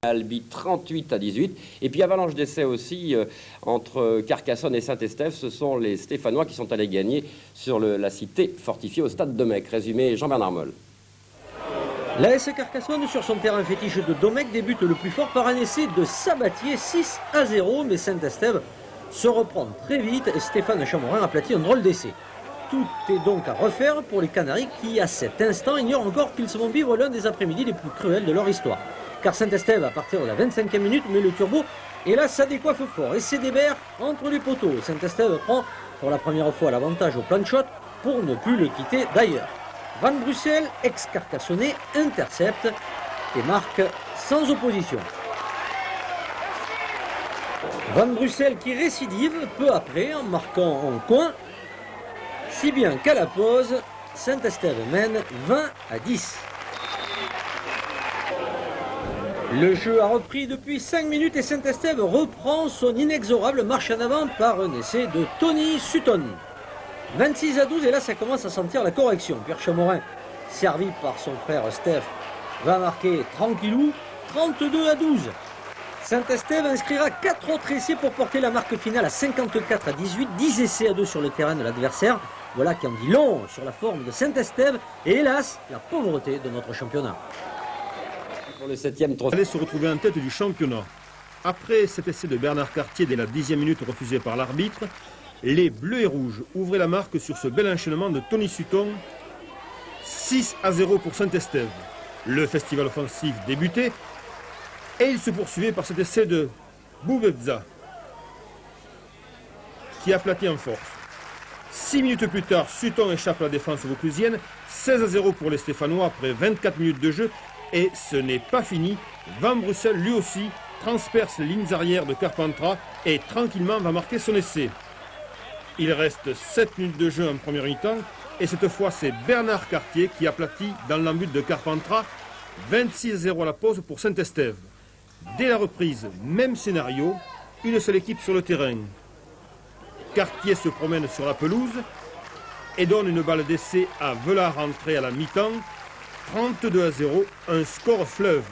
Albi 38-18. Et puis avalanche d'essais aussi entre Carcassonne et Saint-Estève. Ce sont les Stéphanois qui sont allés gagner sur la cité fortifiée au stade Domecq. Résumé Jean-Bernard Moll. L'AS Carcassonne sur son terrain fétiche de Domecq débute le plus fort par un essai de Sabatier 6-0. Mais Saint-Estève se reprend très vite et Stéphane Chamorin aplatit un drôle d'essai. Tout est donc à refaire pour les Canaries qui, à cet instant, ignorent encore qu'ils se vont vivre l'un des après-midi les plus cruels de leur histoire. Car Saint-Estève, à partir de la 25e minute, met le turbo et là, ça décoiffe fort. Et c'est Débert entre les poteaux. Saint-Estève prend pour la première fois l'avantage au plan de shot pour ne plus le quitter d'ailleurs. Van Brussel, ex-carcassonnais, intercepte et marque sans opposition. Van Brussel qui récidive peu après en marquant en coin, si bien qu'à la pause, Saint-Estève mène 20-10. Le jeu a repris depuis 5 minutes et Saint-Estève reprend son inexorable marche en avant par un essai de Tony Sutton. 26-12 et là ça commence à sentir la correction. Pierre Chamorin, servi par son frère Steph, va marquer tranquillou 32-12. Saint-Estève inscrira 4 autres essais pour porter la marque finale à 54-18, 10 essais à 2 sur le terrain de l'adversaire. Voilà qui en dit long sur la forme de Saint-Estève et hélas la pauvreté de notre championnat. Pour le 7e trophée. Allait se retrouver en tête du championnat. Après cet essai de Bernard Cartier dès la 10e minute refusé par l'arbitre, les Bleus et Rouges ouvraient la marque sur ce bel enchaînement de Tony Sutton. 6-0 pour Saint-Estève. Le festival offensif débutait et il se poursuivait par cet essai de Boubedza qui aplatit en force. 6 minutes plus tard, Sutton échappe à la défense vauclusienne. 16-0 pour les Stéphanois après 24 minutes de jeu. Et ce n'est pas fini. Van Brussel, lui aussi, transperce les lignes arrières de Carpentras et tranquillement va marquer son essai. Il reste 7 minutes de jeu en première mi-temps. Et cette fois, c'est Bernard Cartier qui aplatit dans l'embut de Carpentras. 26-0 à la pause pour Saint-Estève. Dès la reprise, même scénario, une seule équipe sur le terrain. Cartier se promène sur la pelouse et donne une balle d'essai à Velard entrée à la mi-temps. 32-0, un score fleuve.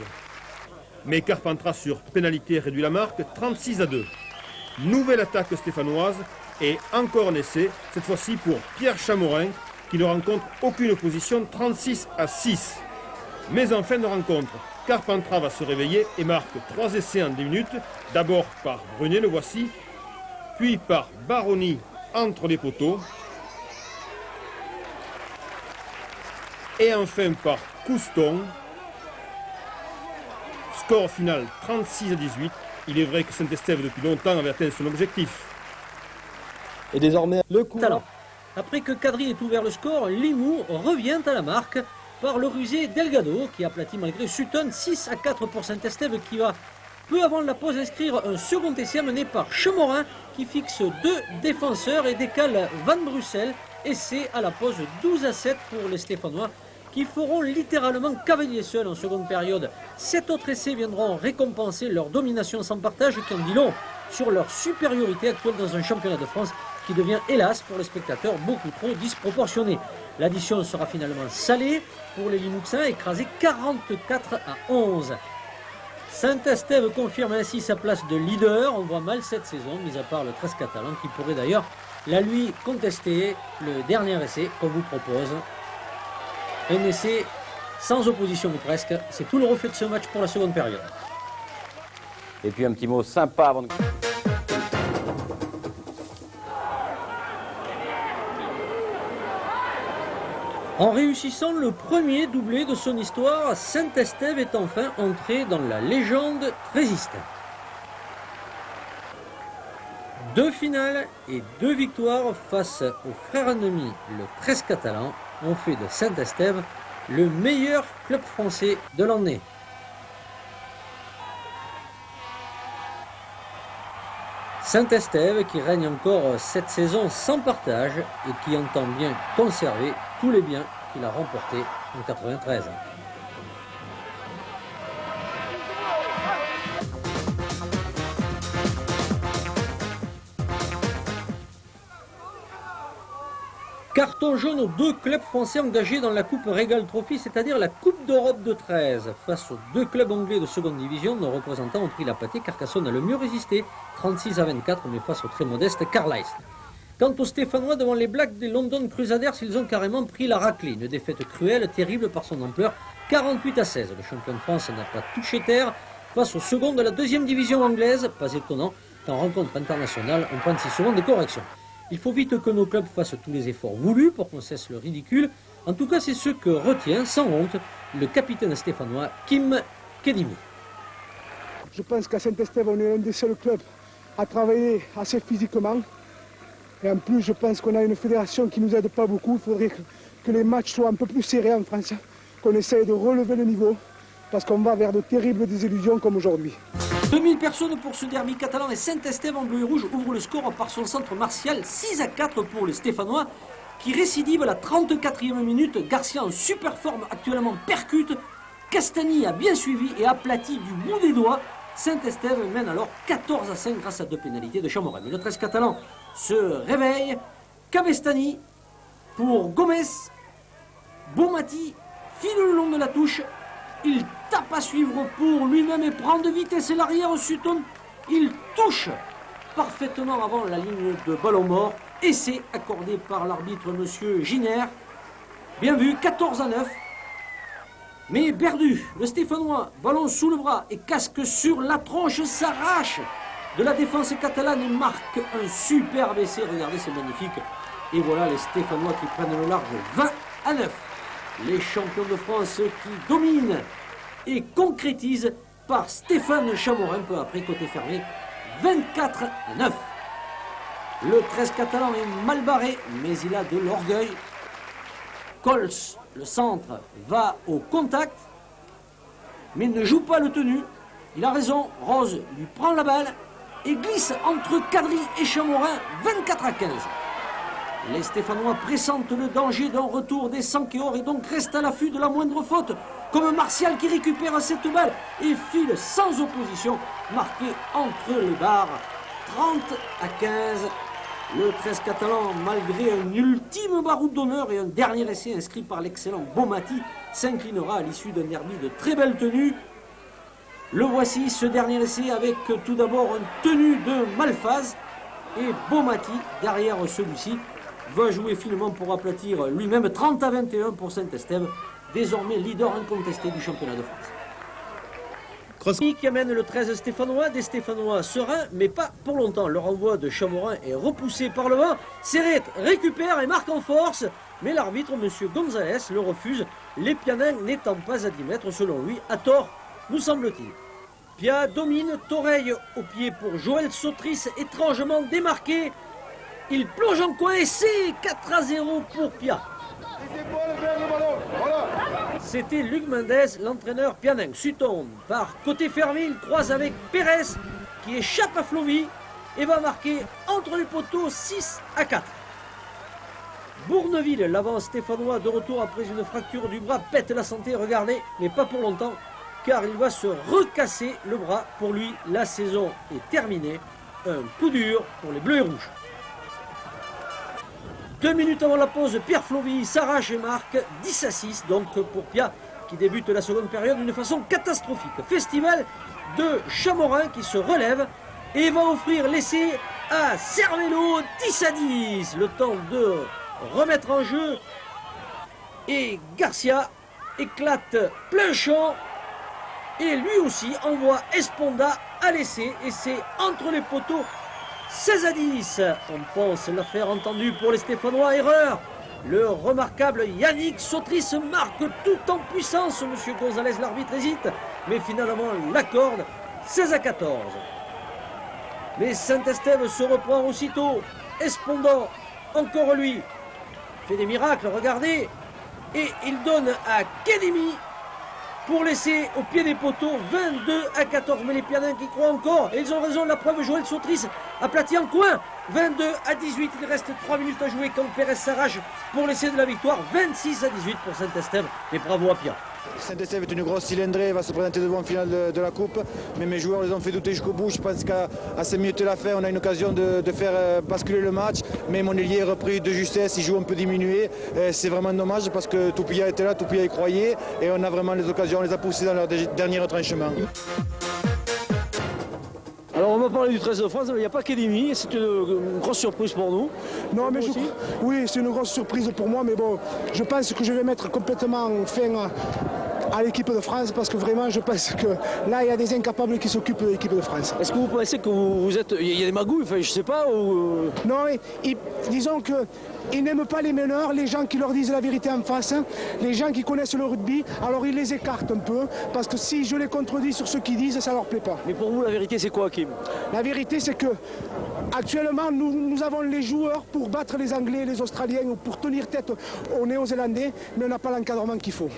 Mais Carpentras sur pénalité réduit la marque, 36-2. Nouvelle attaque stéphanoise et encore un essai, cette fois-ci pour Pierre Chamorin, qui ne rencontre aucune opposition, 36-6. Mais en fin de rencontre, Carpentras va se réveiller et marque 3 essais en 10 minutes. D'abord par Brunet, le voici, puis par Baroni entre les poteaux. Et enfin par Couston. Score final 36-18. Il est vrai que Saint-Estève depuis longtemps avait atteint son objectif. Et désormais le coup talent. Après que Kadri ait ouvert le score, Limoux revient à la marque par le rusé Delgado qui aplatit malgré Sutton. 6-4 pour Saint-Estève qui va peu avant la pause inscrire un second essai mené par Chamorin qui fixe 2 défenseurs et décale Van Brussel. Essai à la pause 12-7 pour les Stéphanois qui feront littéralement cavalier seul en seconde période. 7 autres essais viendront récompenser leur domination sans partage qui en dit long sur leur supériorité actuelle dans un championnat de France qui devient hélas pour les spectateurs beaucoup trop disproportionné. L'addition sera finalement salée pour les Limouxins, écrasés 44-11. Saint-Estève confirme ainsi sa place de leader. On voit mal cette saison, mis à part le 13 catalan qui pourrait d'ailleurs la lui contester. Le dernier essai qu'on vous propose. Un essai sans opposition ou presque. C'est tout le reflet de ce match pour la seconde période. Et puis un petit mot sympa avant de... En réussissant le premier doublé de son histoire, Saint-Estève est enfin entré dans la légende trésiste. 2 finales et 2 victoires face aux frères ennemis, le 13 catalan, ont fait de Saint-Estève le meilleur club français de l'année. Saint-Estève qui règne encore cette saison sans partage et qui entend bien conserver tous les biens qu'il a remportés en 93. Carton jaune aux 2 clubs français engagés dans la Coupe Regal Trophy, c'est-à-dire la Coupe d'Europe de 13. Face aux 2 clubs anglais de seconde division, nos représentants ont pris la pâtée. Carcassonne a le mieux résisté, 36-24, mais face au très modeste Carlisle. Quant aux Stéphanois, devant les Blacks des London Crusaders, ils ont carrément pris la raclée. Une défaite cruelle, terrible par son ampleur, 48-16. Le champion de France n'a pas touché terre face au second de la deuxième division anglaise. Pas étonnant, en rencontre internationale, on prend si souvent des corrections. Il faut vite que nos clubs fassent tous les efforts voulus pour qu'on cesse le ridicule. En tout cas, c'est ce que retient, sans honte, le capitaine stéphanois Kim Kedimi. Je pense qu'à Saint-Estève, on est un des seuls clubs à travailler assez physiquement. Et en plus, je pense qu'on a une fédération qui ne nous aide pas beaucoup. Il faudrait que les matchs soient un peu plus serrés en France, qu'on essaye de relever le niveau, parce qu'on va vers de terribles désillusions comme aujourd'hui. 2000 personnes pour ce derby catalan et Saint-Estève en bleu et rouge ouvre le score par son centre Martial, 6-4 pour les Stéphanois qui récidive à la 34e minute. Garcia en super forme actuellement percute. Castagny a bien suivi et aplati du bout des doigts. Saint-Estève mène alors 14-5 grâce à 2 pénalités de Chamorin. Mais le 13 catalan se réveille. Cabestany pour Gomez. Bonmati file le long de la touche. Il tape à suivre pour lui-même et prend de vitesse l'arrière Sutton. Il touche parfaitement avant la ligne de ballon mort. Essai accordé par l'arbitre monsieur Giner. Bien vu, 14-9. Mais perdu, le Stéphanois, ballon sous le bras et casque sur la tronche, s'arrache de la défense catalane et marque un superbe essai. Regardez, c'est magnifique. Et voilà les Stéphanois qui prennent le large 20-9. Les champions de France qui dominent et concrétisent par Stéphane Chamorin, peu après côté fermé, 24-9. Le 13 catalan est mal barré, mais il a de l'orgueil. Cols, le centre, va au contact, mais ne joue pas le tenu. Il a raison, Rose lui prend la balle et glisse entre Kadri et Chamorin, 24-15. Les Stéphanois pressentent le danger d'un retour des Sankéors et donc restent à l'affût de la moindre faute, comme Martial qui récupère cette balle et file sans opposition, marqué entre les barres, 30-15. Le 13 catalan, malgré un ultime baroud d'honneur et un dernier essai inscrit par l'excellent Bonmati, s'inclinera à l'issue d'un derby de très belle tenue. Le voici, ce dernier essai, avec tout d'abord une tenue de Malphaz et Bonmati, derrière celui-ci, va jouer finement pour aplatir lui-même 30-21 pour Saint-Estève, désormais leader incontesté du championnat de France. Qui amène le 13 stéphanois, des Stéphanois sereins, mais pas pour longtemps. Le renvoi de Chamorin est repoussé par le vent. Serret récupère et marque en force, mais l'arbitre, M. Gonzalez, le refuse, les Pianins n'étant pas à 10 mètres, selon lui, à tort, nous semble-t-il. Pia domine, Toreille au pied pour Joël Sotris, étrangement démarqué. Il plonge en coin et c'est 4-0 pour Pia. C'était Luc Mendez, l'entraîneur Pianin. Sutton, par côté fermé, il croise avec Pérez qui échappe à Flovy et va marquer entre les poteaux 6-4. Bourneville, l'avant stéphanois de retour après une fracture du bras, pète la santé, regardez, mais pas pour longtemps, car il va se recasser le bras. Pour lui, la saison est terminée. Un coup dur pour les Bleus et Rouges. 2 minutes avant la pause, Pierre Flovy s'arrache et marque 10-6 donc pour Pia qui débute la seconde période d'une façon catastrophique. Festival de Chamorin qui se relève et va offrir l'essai à Cervélo, 10-10. Le temps de remettre en jeu et Garcia éclate plein champ et lui aussi envoie Esponda à l'essai et c'est entre les poteaux. 16-10, on pense l'affaire entendue pour les Stéphanois, erreur. Le remarquable Yannick Sotris marque tout en puissance. Monsieur Gonzalez, l'arbitre, hésite, mais finalement l'accorde, 16-14. Mais Saint-Estève se reprend aussitôt. Espondant, encore lui, fait des miracles, regardez. Et il donne à Kedimi pour laisser au pied des poteaux 22-14. Mais les Pianins qui croient encore, et ils ont raison, la preuve, Joël Sotris aplati en coin. 22 à 18, il reste 3 minutes à jouer quand Pérez s'arrache pour l'essai de la victoire. 26 à 18 pour Saint-Estève, mais bravo à Pia. Saint-Estève est une grosse cylindrée, va se présenter devant en finale de la Coupe, mais mes joueurs les ont fait douter jusqu'au bout. Je pense qu'à 5 minutes de la fin, on a une occasion de faire basculer le match, mais mon ailier est repris de justesse, il joue un peu diminué. C'est vraiment dommage parce que Toupia était là, Toupia y croyait, et on a vraiment les occasions, on les a poussés dans leur dernier retranchement. Alors on va parler du 13 de France, il n'y a pas qu'Edimi, c'est une grosse surprise pour nous. Non, mais oui, c'est une grosse surprise pour moi, mais bon, je pense que je vais mettre complètement fin à l'équipe de France parce que vraiment, je pense que là, il y a des incapables qui s'occupent de l'équipe de France. Est-ce que vous pensez que vous êtes... Il y a des magouilles, enfin, je sais pas, ou... Non, disons que ils n'aiment pas les meneurs, les gens qui leur disent la vérité en face, hein, les gens qui connaissent le rugby, alors ils les écartent un peu, parce que si je les contredis sur ce qu'ils disent, ça leur plaît pas. Mais pour vous, la vérité, c'est quoi, Kim? La vérité, c'est que actuellement, nous avons les joueurs pour battre les Anglais, les Australiens, ou pour tenir tête aux Néo-Zélandais, mais on n'a pas l'encadrement qu'il faut.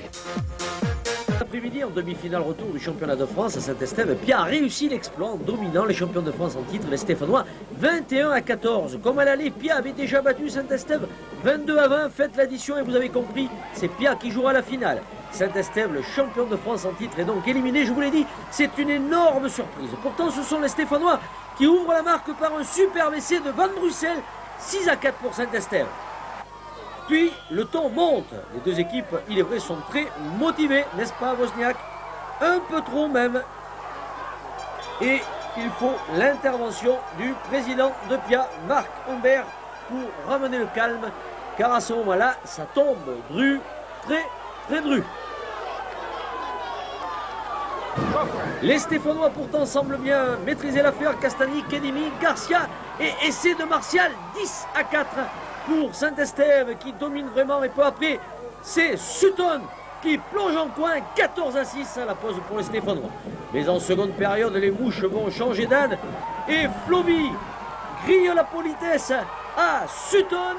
Après-midi, en demi-finale retour du championnat de France à Saint-Estève, Pia a réussi l'exploit en dominant les champions de France en titre, les Stéphanois, 21 à 14. Comme à l'aller, Pia avait déjà battu Saint-Estève 22 à 20. Faites l'addition et vous avez compris, c'est Pia qui jouera la finale. Saint-Estève, le champion de France en titre, est donc éliminé. Je vous l'ai dit, c'est une énorme surprise. Pourtant, ce sont les Stéphanois qui ouvrent la marque par un superbe essai de Van Brussel, 6 à 4 pour Saint-Estève. Puis le ton monte. Les deux équipes, il est vrai, sont très motivées, n'est-ce pas, Wozniak? Un peu trop même. Et il faut l'intervention du président de Pia, Marc Humbert, pour ramener le calme. Car à ce moment-là, ça tombe dru, très dru. Les Stéphanois pourtant semblent bien maîtriser l'affaire. Castagni, Kedimi, Garcia et essai de Martial, 10 à 4. Pour Saint-Estève qui domine vraiment, et peu après, c'est Sutton qui plonge en coin, 14 à 6 à la pause pour les Stéphanois. Mais en seconde période, les mouches vont changer d'âne et Floby grille la politesse à Sutton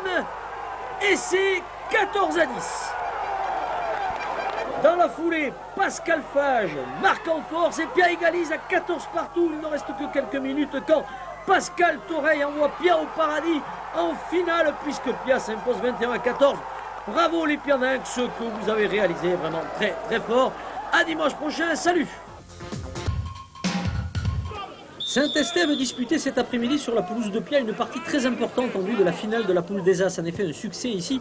et c'est 14 à 10. Dans la foulée, Pascal Fage marque en force et Pia égalise à 14 partout. Il ne reste que quelques minutes quand Pascal Toreille envoie Pia au paradis en finale puisque Pia s'impose 21 à 14. Bravo les Pianinques, ce que vous avez réalisé vraiment très fort. À dimanche prochain, salut. Saint-Estève disputait cet après-midi sur la pelouse de Pia une partie très importante en vue de la finale de la poule des As. En effet, un succès ici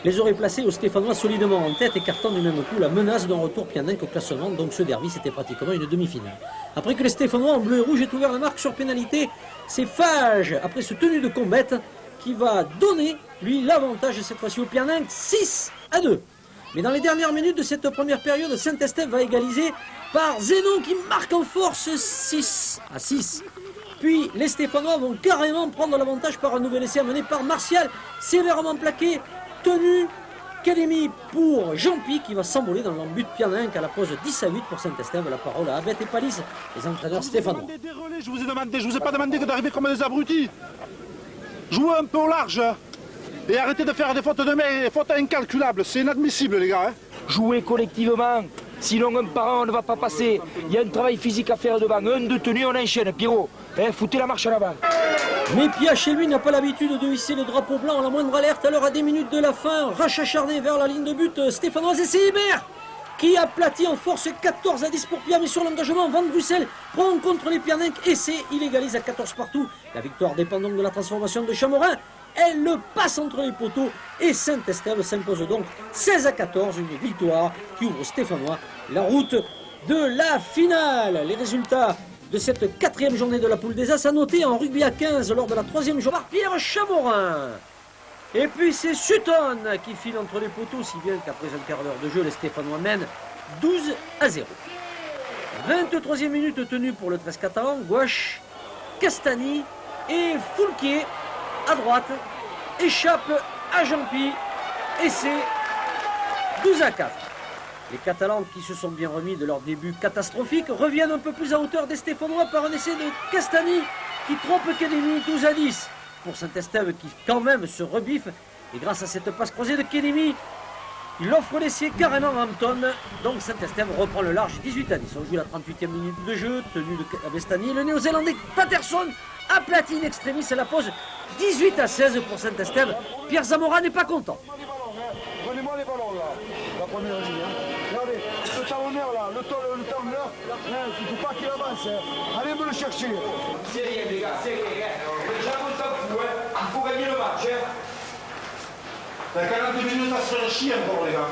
les aurait placés aux Stéphanois solidement en tête, écartant du même coup la menace d'un retour pianinque au classement. Donc ce derby, c'était pratiquement une demi-finale. Après que les Stéphanois en bleu et rouge aient ouvert la marque sur pénalité, c'est Fage, après ce tenue de comète, qui va donner, lui, l'avantage cette fois-ci au Pianinque, 6 à 2. Mais dans les dernières minutes de cette première période, Saint-Estève va égaliser par Zénon qui marque en force 6 à 6. Puis les Stéphanois vont carrément prendre l'avantage par un nouvel essai amené par Martial, sévèrement plaqué, tenu, Académie pour Jean-Pi qui va s'envoler dans l'embut Pianinque à la pause 10 à 8 pour Saint-Estève. La parole à Abed et Palis, les entraîneurs stéphanois. Je vous ai pas demandé que d'arriver comme des abrutis. Jouez un peu au large et arrêtez de faire des fautes de main, des fautes incalculables. C'est inadmissible, les gars. Jouer collectivement, sinon un par un, on ne va pas passer. Il y a un travail physique à faire devant. Un de tenue, on enchaîne. Pierrot, foutez la marche en avant. Mais Pia, chez lui, n'a pas l'habitude de hisser le drapeau blanc à la moindre alerte. Alors, à des minutes de la fin, rush acharné vers la ligne de but stéphanoise. Et c'est Hébert qui aplatit en force 14 à 10 pour Pia. Mais sur l'engagement, Van Brussel prend contre les Pianinques et il égalise à 14 partout. La victoire dépend donc de la transformation de Chamorin. Elle le passe entre les poteaux et Saint-Estève s'impose donc 16 à 14. Une victoire qui ouvre aux Stéphanois la route de la finale. Les résultats de cette quatrième journée de la poule des As à noter en rugby à 15 lors de la troisième journée par Pierre Chamorin. Et puis c'est Sutton qui file entre les poteaux, si bien qu'après un quart d'heure de jeu, les Stéphanois mènent 12 à 0. 23e minute tenue pour le 13 catalan, gauche, Castagni et Foulquier à droite, échappe à Jean-Pi et c'est 12 à 4. Les Catalans qui se sont bien remis de leur début catastrophique reviennent un peu plus à hauteur des Stéphanois par un essai de Castagni qui trompe Kedemi, 12 à 10. Pour Saint-Estève qui quand même se rebiffe et grâce à cette passe croisée de Kedemi, Il offre l'essai carrément à Hampton. Donc Saint-Estève reprend le large 18-10. On joue la 38e minute de jeu. Tenue de Cabestany. Le néo-zélandais Patterson aplati in extremis à la pause 18-16 pour Saint-Estève. Pierre Zamora n'est pas content. Prenez-moi les ballons là, la première ligne. Regardez, ce talonneur là, le talonneur, il ne faut pas qu'il avance. Allez me le chercher. C'est rien les gars, c'est rien. Jamais ça fout, il faut gagner le match. La 40 minutes, ça se fait chier encore les gars.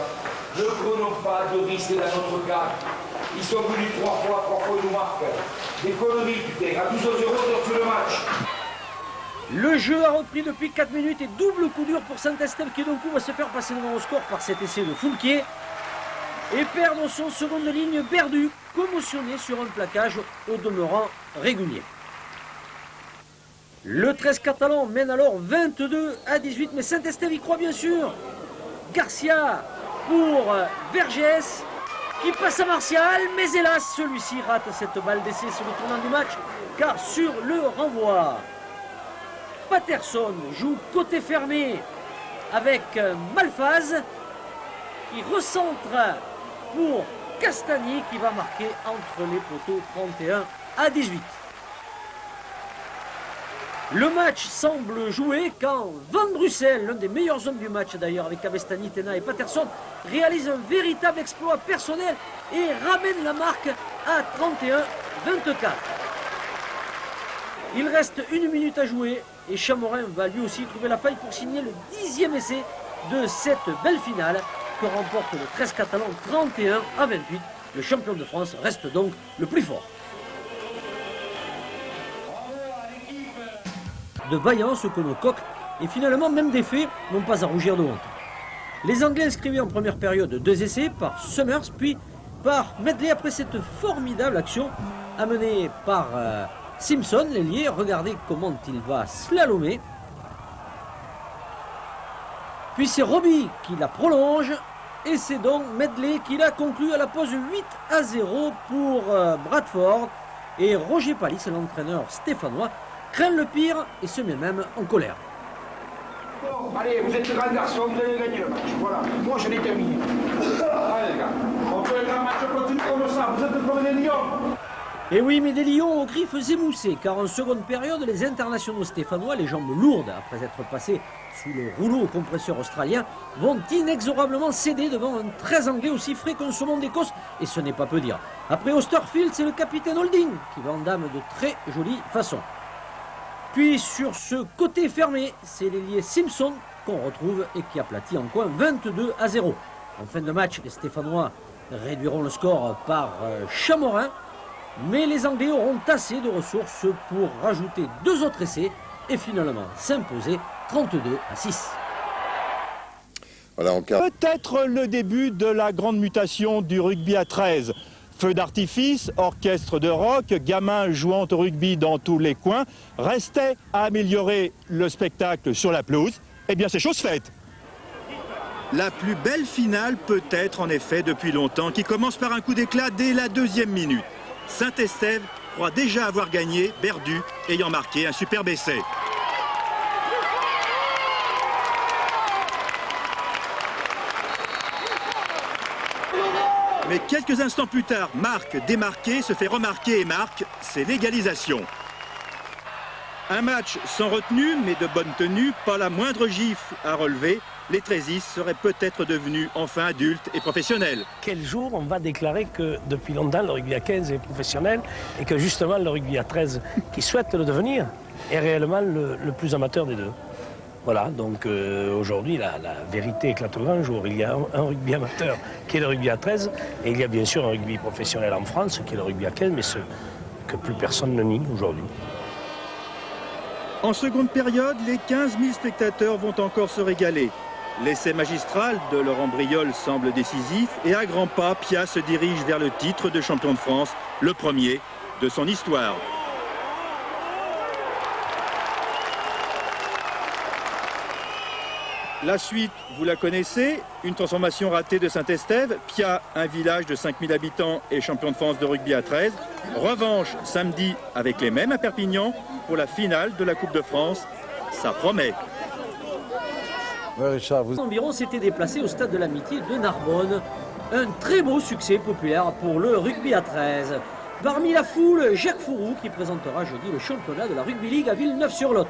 Ne prenons pas de risque dans notre cas. Ils sont venus 3 fois ils nous marquent. Des conneries, putain. À 12-0, on tue le match. Le jeu a repris depuis 4 minutes et double coup dur pour Saint-Estève qui d'un coup va se faire passer devant au score par cet essai de Foulquier et perdre son seconde ligne perdu, commotionné sur un plaquage au demeurant régulier. Le 13 catalan mène alors 22-18, mais Saint-Estève y croit bien sûr. Garcia pour Vergès qui passe à Martial, mais hélas celui-ci rate cette balle d'essai sur le tournant du match car sur le renvoi. Patterson joue côté fermé avec Malfaz qui recentre pour Castagny qui va marquer entre les poteaux 31-18. Le match semble joué quand Van Brussel, l'un des meilleurs hommes du match d'ailleurs avec Cabestany, Tena et Patterson, réalise un véritable exploit personnel et ramène la marque à 31-24. Il reste 1 minute à jouer et Chamorin va lui aussi trouver la faille pour signer le 10e essai de cette belle finale que remporte le 13 catalan 31-28. Le champion de France reste donc le plus fort. De vaillance que nos coqs et finalement même des faits n'ont pas à rougir de honte. Les Anglais inscrivaient en première période 2 essais par Summers puis par Medley après cette formidable action amenée par Simpson, l'ailier. Regardez comment il va slalomer. Puis c'est Robbie qui la prolonge. Et c'est donc Medley qui l'a conclu à la pause 8-0 pour Bradford. Et Roger Palis, l'entraîneur stéphanois, craint le pire et se met même en colère. Allez, vous êtes grand garçon, vous allez gagner le match. Voilà, moi je l'ai terminé. Allez les gars, on fait un match continu comme ça, vous êtes comme des lions. Et oui, mais des lions aux griffes émoussées, car en seconde période, les internationaux stéphanois, les jambes lourdes après être passés sous le rouleau compresseur australien, vont inexorablement céder devant un 13 anglais aussi frais qu'un saumon d'Écosse, et ce n'est pas peu dire. Après Osterfield, c'est le capitaine Holding qui va en dame de très jolie façon. Puis sur ce côté fermé, c'est l'ailier Simpson qu'on retrouve et qui aplatit en coin 22-0. En fin de match, les Stéphanois réduiront le score par Chamorin, mais les Anglais auront assez de ressources pour rajouter 2 autres essais et finalement s'imposer 32-6. Voilà, peut-être le début de la grande mutation du rugby à 13. Feu d'artifice, orchestre de rock, gamins jouant au rugby dans tous les coins. Restait à améliorer le spectacle sur la pelouse. Eh bien, c'est chose faite. La plus belle finale peut-être en effet depuis longtemps, qui commence par un coup d'éclat dès la 2e minute. Saint-Estève croit déjà avoir gagné, Berdu ayant marqué un superbe essai. Mais quelques instants plus tard, Marc, démarqué, se fait remarquer et marque, c'est l'égalisation. Un match sans retenue, mais de bonne tenue, pas la moindre gifle à relever. Les 13 seraient peut-être devenus enfin adultes et professionnels. Quel jour on va déclarer que depuis longtemps le rugby à 15 est professionnel et que justement le rugby à 13 qui souhaite le devenir est réellement le plus amateur des deux. Voilà, donc aujourd'hui la vérité éclate au grand jour. Il y a un rugby amateur qui est le rugby à 13 et il y a bien sûr un rugby professionnel en France qui est le rugby à 15, mais ce que plus personne ne nie aujourd'hui. En seconde période, les 15 000 spectateurs vont encore se régaler. L'essai magistral de Laurent Briol semble décisif et à grands pas, Pia se dirige vers le titre de champion de France, le premier de son histoire. La suite, vous la connaissez, une transformation ratée de Saint-Estève, Pia, un village de 5000 habitants et champion de France de rugby à 13. Revanche samedi avec les mêmes à Perpignan pour la finale de la Coupe de France. Ça promet. Ouais, Richard, vous... Environ s'était déplacé au stade de l'Amitié de Narbonne. Un très beau succès populaire pour le rugby à 13. Parmi la foule, Jacques Fourou qui présentera jeudi le championnat de la Rugby League à Villeneuve-sur-Lot.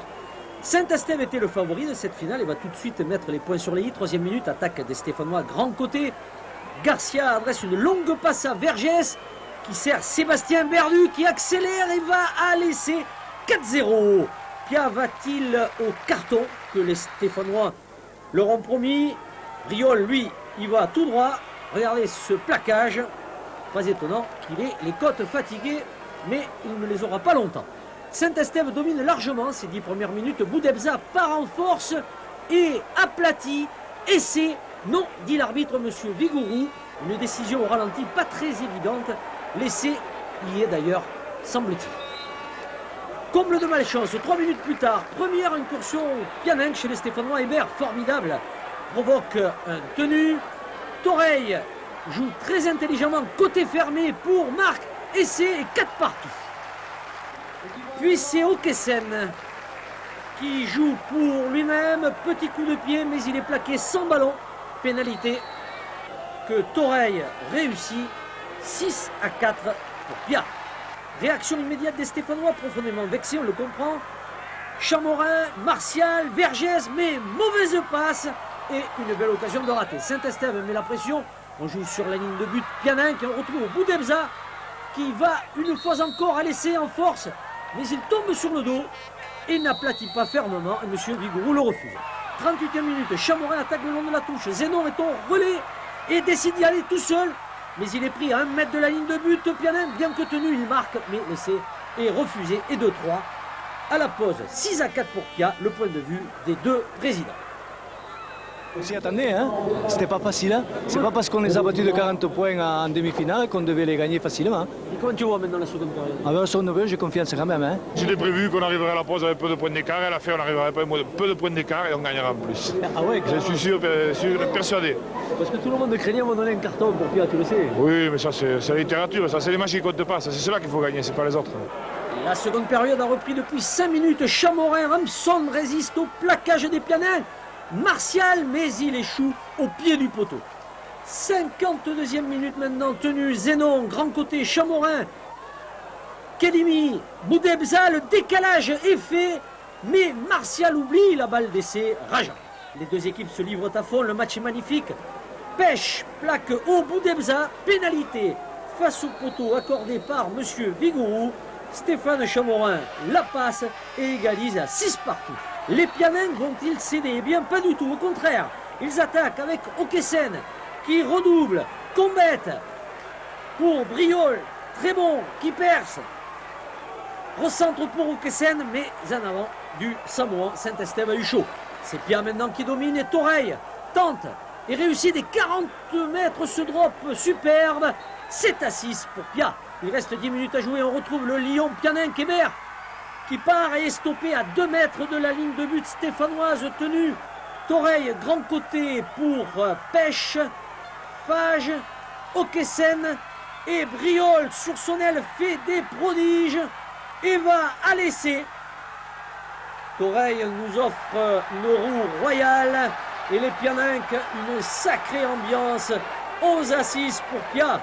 Saint-Estève était le favori de cette finale et va tout de suite mettre les points sur les i. 3e minute, attaque des Stéphanois grand côté. Garcia adresse une longue passe à Vergès qui sert Sébastien Berdu qui accélère et va à l'essai 4-0. Pia va-t-il au carton que les Stéphanois leur ont promis? Briol, lui, il va tout droit. Regardez ce plaquage. Pas étonnant qu'il ait les côtes fatiguées, mais il ne les aura pas longtemps. Saint-Estève domine largement ces 10 premières minutes. Boudebza part en force et aplati. Essai, non, dit l'arbitre, monsieur Vigourou. Une décision au ralenti pas très évidente. L'essai y est d'ailleurs, semble-t-il. Comble de malchance, 3 minutes plus tard, première incursion Pianinck chez les Stéphanois. Hébert, formidable, provoque un tenu. Toreil joue très intelligemment, côté fermé pour Marc. Essai et 4 partout. Puis c'est Okessen qui joue pour lui-même. Petit coup de pied, mais il est plaqué sans ballon. Pénalité que Toreil réussit. 6-4 pour Pia. Réaction immédiate des Stéphanois, profondément vexés, on le comprend. Chamorin, Martial, Vergès, mais mauvaise passe et une belle occasion de rater. Saint-Estève met la pression. On joue sur la ligne de but. Pianinck et on retrouve Boudebza qui va une fois encore à l'essai en force. Mais il tombe sur le dos et n'aplatit pas fermement. Et M. Vigourou le refuse. 38e minute, Chamorin attaque le long de la touche. Zénon est au relais et décide d'y aller tout seul. Mais il est pris à 1 mètre de la ligne de but. Pianinck, bien que tenu, il marque. Mais l'essai est refusé. Et 2-3 à la pause. 6-4 pour Pia, le point de vue des deux présidents. On s'y attendait, hein. C'était pas facile. Hein. C'est pas parce qu'on les a battus de 40 points en demi-finale qu'on devait les gagner facilement. Et comment tu vois maintenant la seconde période? Ah ben, la seconde période, j'ai confiance quand même. Hein. C'était prévu qu'on arriverait à la pause avec peu de points d'écart et à la fin on arriverait avec peu de points d'écart et on gagnera en plus. Ah ouais, je suis sûr, persuadé. Parce que tout le monde craignait de donner un carton pour Pia, tu le sais. Oui, mais ça c'est la littérature, ça c'est les matchs qui comptent pas, c'est cela qu'il faut gagner, c'est pas les autres. La seconde période a repris depuis 5 minutes. Chamorin, Ramson résiste au plaquage des Pianinck. Martial, mais il échoue au pied du poteau. 52e minute maintenant, tenue Zénon, grand côté, Chamorin, Kedimi, Boudebza, le décalage est fait, mais Martial oublie la balle d'essai, rageant. Les deux équipes se livrent à fond, le match est magnifique. Pêche, plaque au Boudebza, pénalité face au poteau accordé par M. Vigourou. Stéphane Chamorin la passe et égalise à 6 partout. Les Pianinck vont-ils céder? Eh bien, pas du tout. Au contraire, ils attaquent avec Okessen qui redouble. Combette pour Briol, très bon, qui perce. Recentre pour Okessen, mais en avant du Samoan. Saint-Estève a eu chaud. C'est Pia maintenant qui domine et Toreil tente et réussit des 40 mètres ce drop superbe. 7-6 pour Pia. Il reste 10 minutes à jouer. On retrouve le Lion Pianinck Hébert qui part et est stoppé à 2 mètres de la ligne de but stéphanoise tenue. Toreil, grand côté pour Pêche, Fage, Okessen et Briol sur son aile fait des prodiges et va à l'essai. Toreil nous offre une roue royale et les Pianinck une sacrée ambiance. 11-6 pour Pia.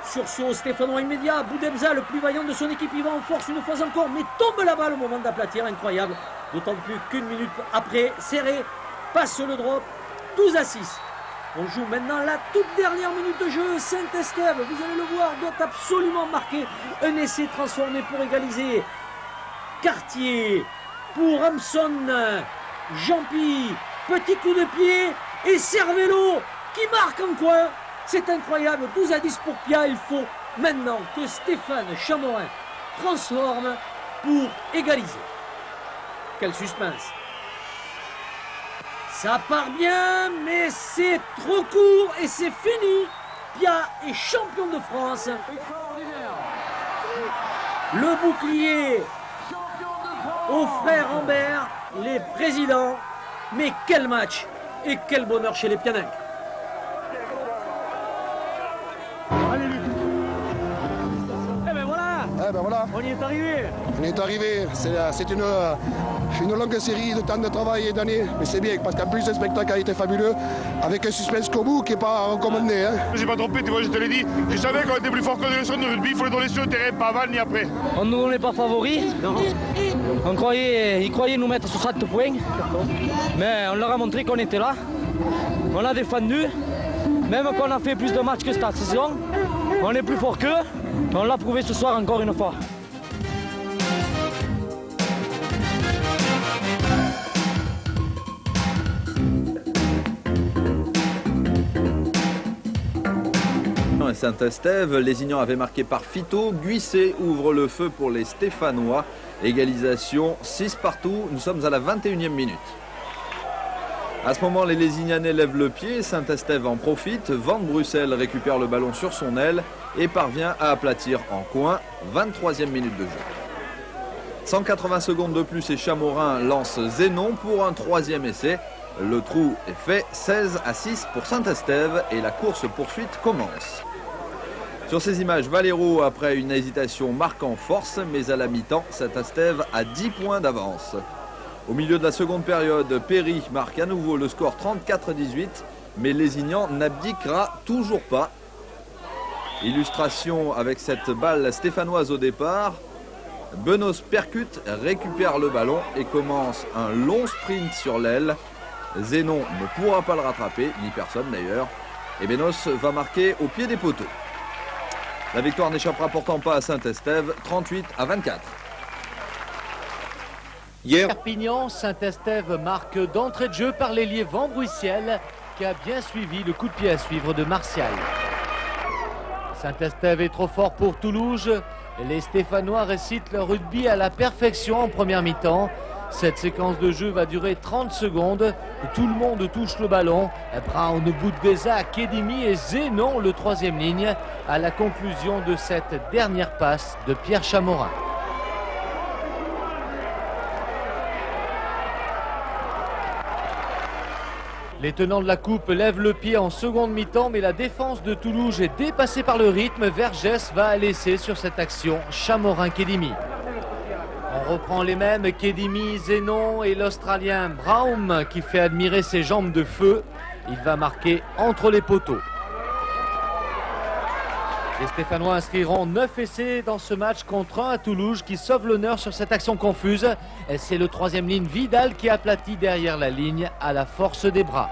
Sursaut stéphanois immédiat, Boudebza, le plus vaillant de son équipe, il va en force une fois encore, mais tombe la balle au moment d'aplatir, incroyable. D'autant plus qu'une minute après, serré, passe le drop, 12-6. On joue maintenant la toute dernière minute de jeu. Saint-Estève, vous allez le voir, doit absolument marquer un essai transformé pour égaliser. Cartier pour Ramson, Jean-Pi, petit coup de pied et Cervélo qui marque en coin. C'est incroyable, 12-10 pour Pia. Il faut maintenant que Stéphane Chamorin transforme pour égaliser. Quel suspense. Ça part bien, mais c'est trop court et c'est fini. Pia est champion de France. Le bouclier aux frères Ambert, les présidents. Mais quel match et quel bonheur chez les Pianinck. Eh ben voilà, là. On y est arrivé. On est arrivé. C'est une longue série de temps de travail et d'années. Mais c'est bien, parce qu'en plus, le spectacle a été fabuleux, avec un suspense qu'au bout qui n'est pas recommandé. Hein. J'ai pas trompé, tu vois, je te l'ai dit. Je savais qu'on était plus fort que les leçons de rugby. Il faut les donner sur le terrain, pas avant ni après. On ne n'est pas favoris. Ils croyaient nous mettre 60 points. Mais on leur a montré qu'on était là. On a défendu. Même qu'on a fait plus de matchs que cette saison, on est plus fort qu'eux. On l'a prouvé ce soir encore une fois. À Saint-Estève, Lézignan avait marqué par Fito. Guisset ouvre le feu pour les Stéphanois. Égalisation 6 partout. Nous sommes à la 21e minute. À ce moment, les Lézignanais lèvent le pied, Saint-Estève en profite, Van Brussel récupère le ballon sur son aile et parvient à aplatir en coin, 23e minute de jeu. 180 secondes de plus et Chamorin lance Zénon pour un 3e essai. Le trou est fait, 16-6 pour Saint-Estève et la course-poursuite commence. Sur ces images, Valero, après une hésitation, marque en force, mais à la mi-temps, Saint-Estève a 10 points d'avance. Au milieu de la seconde période, Perry marque à nouveau le score 34-18, mais Lézignan n'abdiquera toujours pas. Illustration avec cette balle stéphanoise au départ. Benos percute, récupère le ballon et commence un long sprint sur l'aile. Zénon ne pourra pas le rattraper, ni personne d'ailleurs. Et Benos va marquer au pied des poteaux. La victoire n'échappera pourtant pas à Saint-Estève, 38-24. Perpignan, Saint-Estève marque d'entrée de jeu par l'ailier Van Brussel qui a bien suivi le coup de pied à suivre de Martial. Saint-Estève est trop fort pour Toulouse. Les Stéphanois récitent leur rugby à la perfection en première mi-temps. Cette séquence de jeu va durer 30 secondes. Tout le monde touche le ballon. Brown, Boudbeza, Kedimi et Zénon, le 3e ligne, à la conclusion de cette dernière passe de Pierre Chamorin. Les tenants de la coupe lèvent le pied en seconde mi-temps, mais la défense de Toulouse est dépassée par le rythme. Vergès va laisser sur cette action Chamorin-Kedimi. On reprend les mêmes, Kedimi, Zénon et l'Australien Brown qui fait admirer ses jambes de feu. Il va marquer entre les poteaux. Les Stéphanois inscriront 9 essais dans ce match contre 1 à Toulouse qui sauve l'honneur sur cette action confuse. C'est le 3e ligne Vidal qui aplatit derrière la ligne à la force des bras.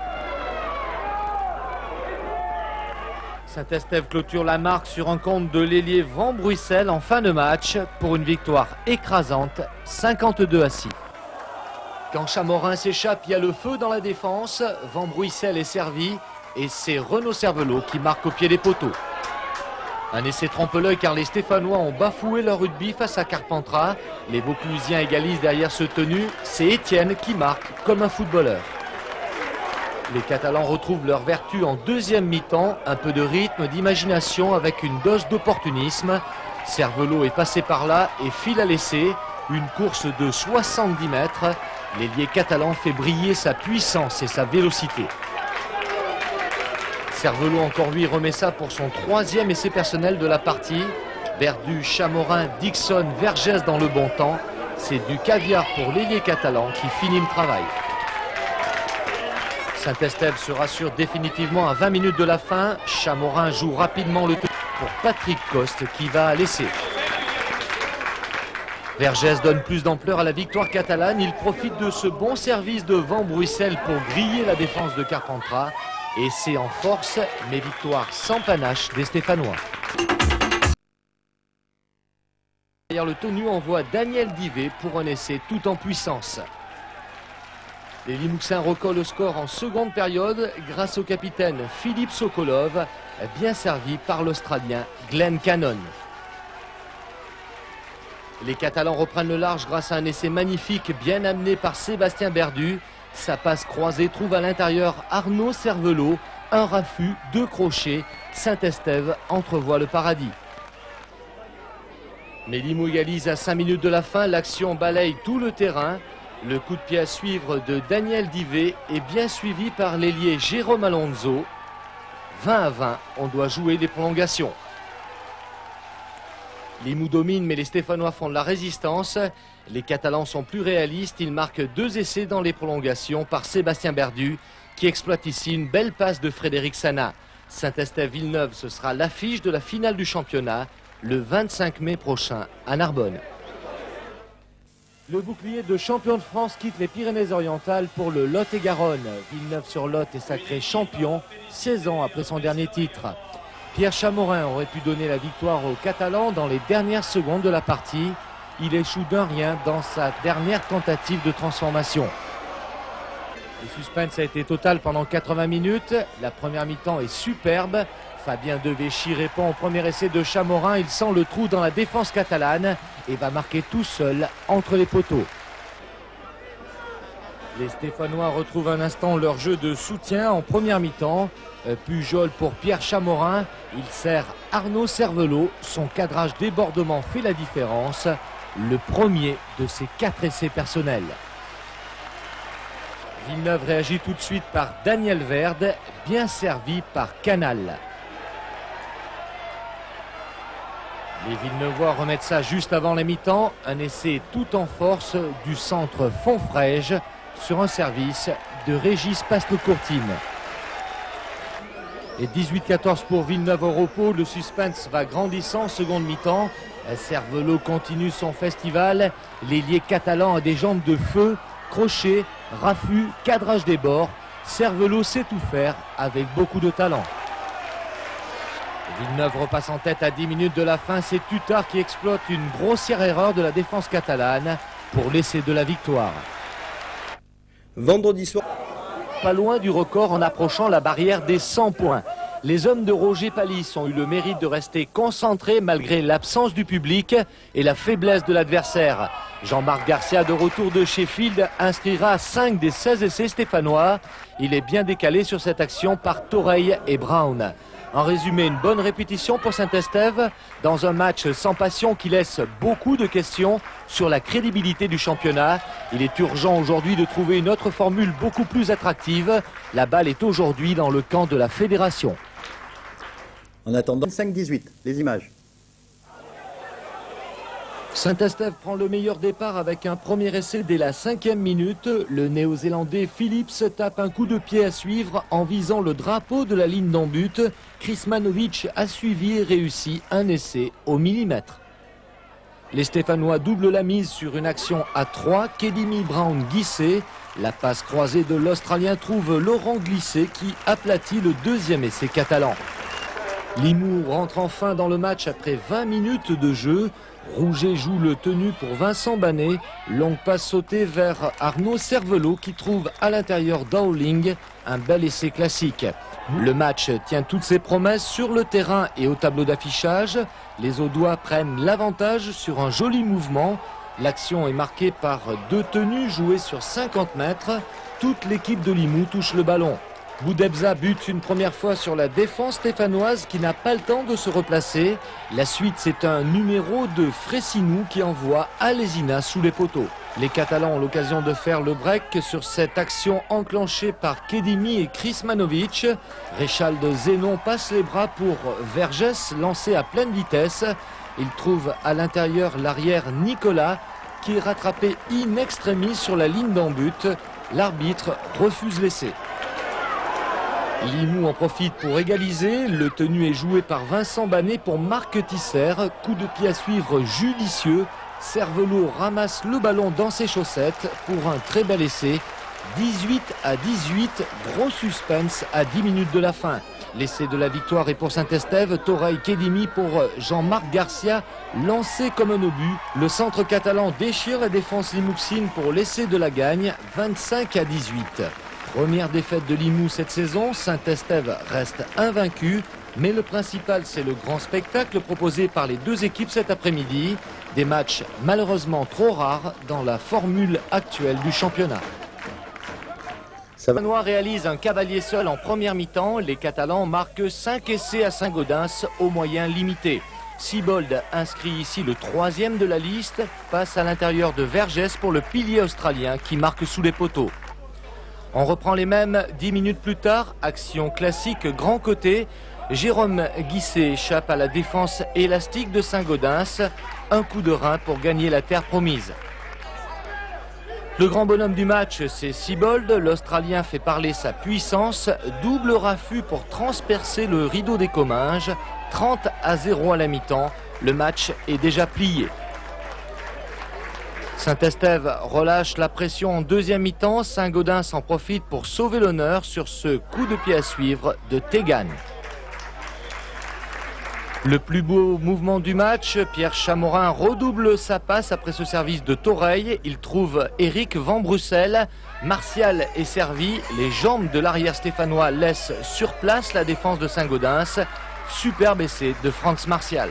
Saint-Estève clôture la marque sur un compte de l'ailier Van Brussel en fin de match pour une victoire écrasante, 52-6. Quand Chamorin s'échappe, il y a le feu dans la défense. Van Brussel est servi et c'est Renaud Cervelot qui marque au pied des poteaux. Un essai trompe-l'œil car les Stéphanois ont bafoué leur rugby face à Carpentras. Les Vauclusiens égalisent derrière ce tenu. C'est Étienne qui marque comme un footballeur. Les Catalans retrouvent leur vertu en deuxième mi-temps. Un peu de rythme, d'imagination avec une dose d'opportunisme. Cervelot est passé par là et file à l'essai. Une course de 70 mètres. L'ailier catalan fait briller sa puissance et sa vélocité. Cervelot encore lui remet ça pour son 3e essai personnel de la partie. Verdu, Chamorin, Dixon, Vergès dans le bon temps. C'est du caviar pour l'ailier catalan qui finit le travail. Saint-Estève se rassure définitivement à 20 minutes de la fin. Chamorin joue rapidement le tour pour Patrick Coste qui va à l'essai. Vergès donne plus d'ampleur à la victoire catalane. Il profite de ce bon service de Van Brussel pour griller la défense de Carpentras. Et c'est en force, mais victoire sans panache des Stéphanois. Derrière le tenu, on voit Daniel Divé pour un essai tout en puissance. Les Limouxins recollent le score en seconde période grâce au capitaine Philippe Sokolov, bien servi par l'Australien Glenn Cannon. Les Catalans reprennent le large grâce à un essai magnifique bien amené par Sébastien Berdu. Sa passe croisée trouve à l'intérieur Arnaud Cervelot. Un raffut, 2 crochets. Saint-Estève entrevoit le paradis. Mais Limoux égalise à 5 minutes de la fin. L'action balaye tout le terrain. Le coup de pied à suivre de Daniel Divé est bien suivi par l'ailier Jérôme Alonso. 20-20, on doit jouer les prolongations. Limoux domine, mais les Stéphanois font de la résistance. Les Catalans sont plus réalistes. Ils marquent 2 essais dans les prolongations par Sébastien Berdu, qui exploite ici une belle passe de Frédéric Sana. Saint-Estève-Villeneuve, ce sera l'affiche de la finale du championnat le 25 mai prochain à Narbonne. Le bouclier de champion de France quitte les Pyrénées-Orientales pour le Lot-et-Garonne. Villeneuve-sur-Lot est sacré champion 16 ans après son dernier titre. Pierre Chamorin aurait pu donner la victoire aux Catalans dans les dernières secondes de la partie. Il échoue d'un rien dans sa dernière tentative de transformation. Le suspense a été total pendant 80 minutes. La première mi-temps est superbe. Fabien Devechy répond au premier essai de Chamorin. Il sent le trou dans la défense catalane et va marquer tout seul entre les poteaux. Les Stéphanois retrouvent un instant leur jeu de soutien en première mi-temps. Pujol pour Pierre Chamorin. Il sert Arnaud Cervelot. Son cadrage débordement fait la différence. Le premier de ses 4 essais personnels. Villeneuve réagit tout de suite par Daniel Verde, bien servi par Canal. Les Villeneuvois remettent ça juste avant la mi-temps. Un essai tout en force du centre Fonfrège sur un service de Régis Pastre-Courtine. Et 18-14 pour Villeneuve au repos. Le suspense va grandissant en seconde mi-temps. Cervelot continue son festival. L'ailier catalan a des jambes de feu. Crochet, raffut, cadrage des bords. Cervelot sait tout faire avec beaucoup de talent. Villeneuve repasse en tête à 10 minutes de la fin. C'est Tutard qui exploite une grossière erreur de la défense catalane pour l'essai de la victoire. Vendredi soir. Pas loin du record en approchant la barrière des 100 points. Les hommes de Roger Palis ont eu le mérite de rester concentrés malgré l'absence du public et la faiblesse de l'adversaire. Jean-Marc Garcia, de retour de Sheffield, inscrira 5 des 16 essais stéphanois. Il est bien décalé sur cette action par Toreil et Brown. En résumé, une bonne répétition pour Saint-Estève dans un match sans passion qui laisse beaucoup de questions sur la crédibilité du championnat. Il est urgent aujourd'hui de trouver une autre formule beaucoup plus attractive. La balle est aujourd'hui dans le camp de la fédération. En attendant, 5-18, les images. Saint-Estève prend le meilleur départ avec un premier essai dès la 5e minute. Le néo-zélandais Phillips tape un coup de pied à suivre en visant le drapeau de la ligne d'en but. Krismanovic a suivi et réussi un essai au millimètre. Les Stéphanois doublent la mise sur une action à 3. Kedimi Brown-Guissé. La passe croisée de l'Australien trouve Laurent Glissé qui aplatit le deuxième essai catalan. Limoux rentre enfin dans le match après 20 minutes de jeu. Rouget joue le tenu pour Vincent Banet. Longue passe sautée vers Arnaud Cervelot qui trouve à l'intérieur Dowling un bel essai classique. Le match tient toutes ses promesses sur le terrain et au tableau d'affichage. Les Audois prennent l'avantage sur un joli mouvement. L'action est marquée par 2 tenues jouées sur 50 mètres. Toute l'équipe de Limoux touche le ballon. Boudebza bute une première fois sur la défense stéphanoise qui n'a pas le temps de se replacer. La suite, c'est un numéro de Fressinou qui envoie Alesina sous les poteaux. Les Catalans ont l'occasion de faire le break sur cette action enclenchée par Kedimi et Krismanovic. Réchal de Zénon passe les bras pour Vergès, lancé à pleine vitesse. Il trouve à l'intérieur l'arrière Nicolas qui est rattrapé in extremis sur la ligne d'en but. L'arbitre refuse l'essai. Limoux en profite pour égaliser. Le tenu est joué par Vincent Banet pour Marc Tisser. Coup de pied à suivre judicieux. Cervelot ramasse le ballon dans ses chaussettes pour un très bel essai. 18-18, gros suspense à 10 minutes de la fin. L'essai de la victoire est pour Saint-Estève. Toreil Kedimi pour Jean-Marc Garcia, lancé comme un obus. Le centre catalan déchire la défense limouxine pour l'essai de la gagne, 25-18. Première défaite de Limoux cette saison, Saint-Estève reste invaincu. Mais le principal, c'est le grand spectacle proposé par les deux équipes cet après-midi. Des matchs malheureusement trop rares dans la formule actuelle du championnat. Saint-Benoît réalise un cavalier seul en première mi-temps. Les Catalans marquent 5 essais à Saint-Gaudens aux moyens limités. Siebold inscrit ici le 3e de la liste. Passe à l'intérieur de Vergès pour le pilier australien qui marque sous les poteaux. On reprend les mêmes 10 minutes plus tard, action classique grand côté. Jérôme Guisset échappe à la défense élastique de Saint-Gaudens. Un coup de rein pour gagner la terre promise. Le grand bonhomme du match, c'est Siebold. L'Australien fait parler sa puissance. Double raffut pour transpercer le rideau des Comminges. 30-0 à la mi-temps. Le match est déjà plié. Saint-Estève relâche la pression en deuxième mi-temps. Saint-Gaudens en profite pour sauver l'honneur sur ce coup de pied à suivre de Tegan. Le plus beau mouvement du match, Pierre Chamorin redouble sa passe après ce service de Toreille. Il trouve Éric Van Brussel. Martial est servi. Les jambes de l'arrière stéphanois laissent sur place la défense de Saint-Gaudens. Superbe essai de Franz Martial.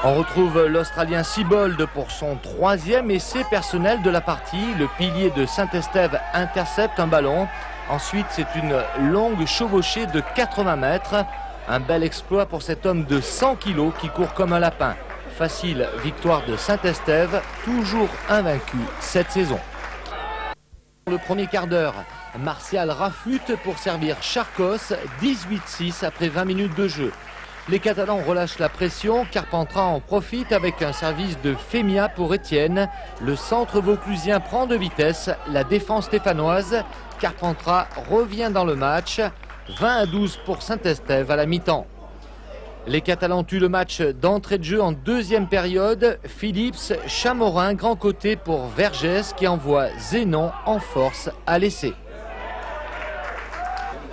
On retrouve l'Australien Siebold pour son troisième essai personnel de la partie. Le pilier de Saint-Estève intercepte un ballon. Ensuite, c'est une longue chevauchée de 80 mètres. Un bel exploit pour cet homme de 100 kg qui court comme un lapin. Facile victoire de Saint-Estève, toujours invaincu cette saison. Le premier quart d'heure, Martial rafute pour servir Charcos, 18-6 après 20 minutes de jeu. Les Catalans relâchent la pression, Carpentras en profite avec un service de Femia pour Étienne. Le centre vauclusien prend de vitesse, la défense stéphanoise. Carpentras revient dans le match, 20-12 pour Saint-Estève à la mi-temps. Les Catalans tuent le match d'entrée de jeu en deuxième période. Phillips, Chamorin, grand côté pour Vergès qui envoie Zénon en force à l'essai.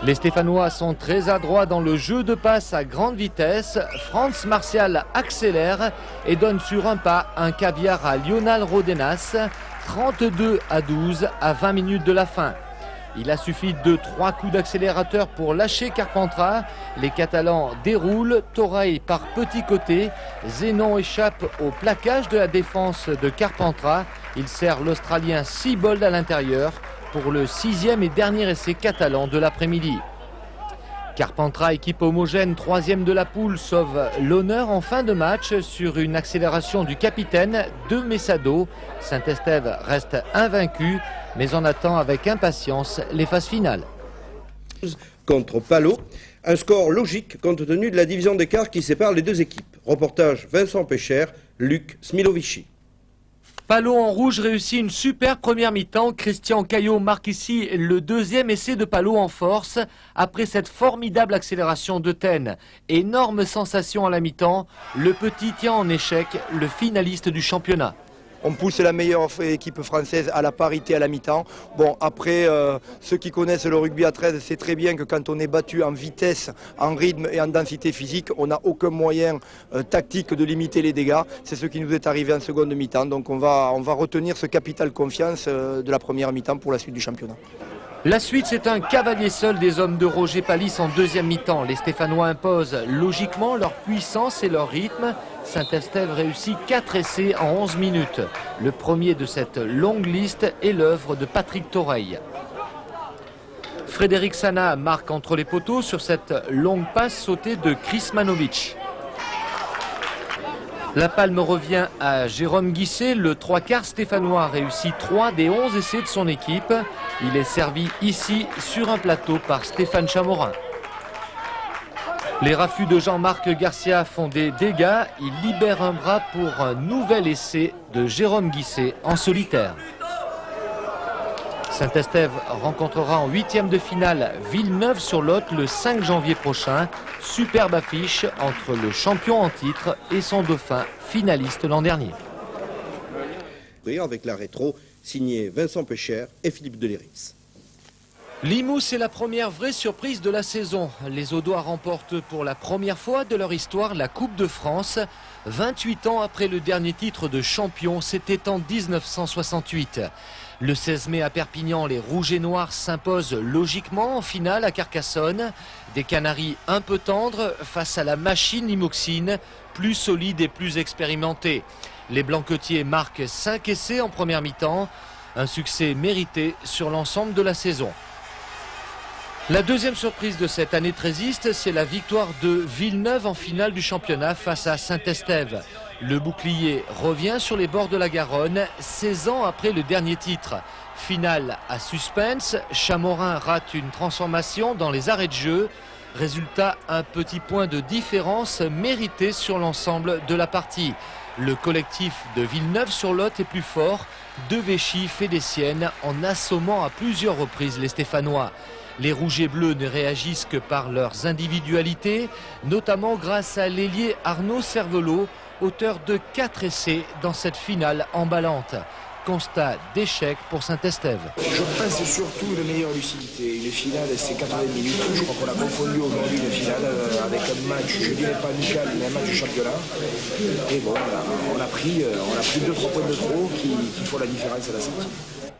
Les Stéphanois sont très adroits dans le jeu de passe à grande vitesse. Franz Martial accélère et donne sur un pas un caviar à Lionel Rodenas. 32-12 à 20 minutes de la fin. Il a suffi de 3 coups d'accélérateur pour lâcher Carpentras. Les Catalans déroulent, Toreille par petit côté. Zénon échappe au plaquage de la défense de Carpentras. Il sert l'Australien Siebold à l'intérieur pour le 6e et dernier essai catalan de l'après-midi. Carpentras, équipe homogène, 3e de la poule, sauve l'honneur en fin de match sur une accélération du capitaine de Messado. Saint-Estève reste invaincu, mais on attend avec impatience les phases finales. Contre Palot, un score logique compte tenu de la division d'écart qui sépare les deux équipes. Reportage Vincent Pécher, Luc Smilovici. Palot en rouge réussit une super première mi-temps. Christian Caillot marque ici le deuxième essai de Palot en force après cette formidable accélération de Ten. Énorme sensation à la mi-temps. Le petit tient en échec le finaliste du championnat. On pousse la meilleure équipe française à la parité à la mi-temps. Bon, après, ceux qui connaissent le rugby à 13, c'est très bien que quand on est battu en vitesse, en rythme et en densité physique, on n'a aucun moyen tactique de limiter les dégâts. C'est ce qui nous est arrivé en seconde mi-temps. Donc on va retenir ce capital confiance de la première mi-temps pour la suite du championnat. La suite, c'est un cavalier seul des hommes de Roger Palis en deuxième mi-temps. Les Stéphanois imposent logiquement leur puissance et leur rythme. Saint-Estève réussit 4 essais en 11 minutes. Le premier de cette longue liste est l'œuvre de Patrick Toreille. Frédéric Sana marque entre les poteaux sur cette longue passe sautée de Chris Manovic. La palme revient à Jérôme Guisset. Le 3/4 stéphanois réussit 3 des 11 essais de son équipe. Il est servi ici sur un plateau par Stéphane Chamorin. Les raffus de Jean-Marc Garcia font des dégâts. Il libère un bras pour un nouvel essai de Jérôme Guisset en solitaire. Saint-Estève rencontrera en 8e de finale Villeneuve-sur-Lot le 5 janvier prochain. Superbe affiche entre le champion en titre et son dauphin finaliste l'an dernier. Avec la rétro, signé Vincent Pécher et Philippe Deléris. Limoux, c'est la première vraie surprise de la saison. Les Audois remportent pour la première fois de leur histoire la Coupe de France. 28 ans après le dernier titre de champion, c'était en 1968. Le 16 mai à Perpignan, les Rouges et Noirs s'imposent logiquement en finale à Carcassonne. Des Canaries un peu tendres face à la machine limouxine, plus solide et plus expérimentée. Les Blanquetiers marquent 5 essais en première mi-temps. Un succès mérité sur l'ensemble de la saison. La deuxième surprise de cette année trésiste, c'est la victoire de Villeneuve en finale du championnat face à Saint-Estève. Le bouclier revient sur les bords de la Garonne, 16 ans après le dernier titre. Finale à suspense, Chamorin rate une transformation dans les arrêts de jeu. Résultat, un petit point de différence mérité sur l'ensemble de la partie. Le collectif de Villeneuve-sur-Lot est plus fort. De Véchy fait des siennes en assommant à plusieurs reprises les Stéphanois. Les rouges et bleus ne réagissent que par leurs individualités, notamment grâce à l'ailier Arnaud Cervelot, auteur de 4 essais dans cette finale emballante. Constat d'échec pour Saint-Estève. Je pense surtout une meilleure lucidité. Une finale, c'est 80 minutes. Je crois qu'on a confondu aujourd'hui une finale avec un match, je dirais pas amical, mais un match de championnat. Et bon, on a pris 2-3 points de trop qui font la différence à la sortie.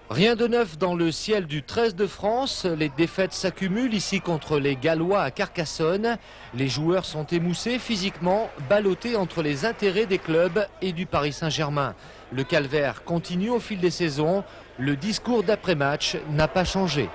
Rien de neuf dans le ciel du 13 de France. Les défaites s'accumulent ici contre les Gallois à Carcassonne. Les joueurs sont émoussés physiquement, ballottés entre les intérêts des clubs et du Paris Saint-Germain. Le calvaire continue au fil des saisons. Le discours d'après-match n'a pas changé.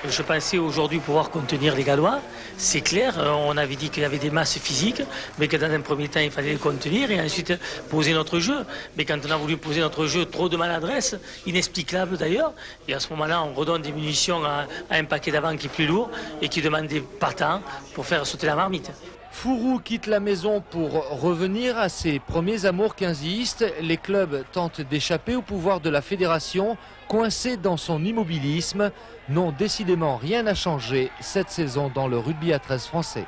Je pensais aujourd'hui pouvoir contenir les Gallois. C'est clair, on avait dit qu'il y avait des masses physiques, mais que dans un premier temps, il fallait les contenir et ensuite poser notre jeu. Mais quand on a voulu poser notre jeu, trop de maladresse, inexplicable d'ailleurs. Et à ce moment-là, on redonne des munitions à un paquet d'avant qui est plus lourd et qui demande des patins pour faire sauter la marmite. Fourou quitte la maison pour revenir à ses premiers amours quinzistes. Les clubs tentent d'échapper au pouvoir de la fédération, coincés dans son immobilisme. Non, décidément, rien n'a changé cette saison dans le rugby à 13 français.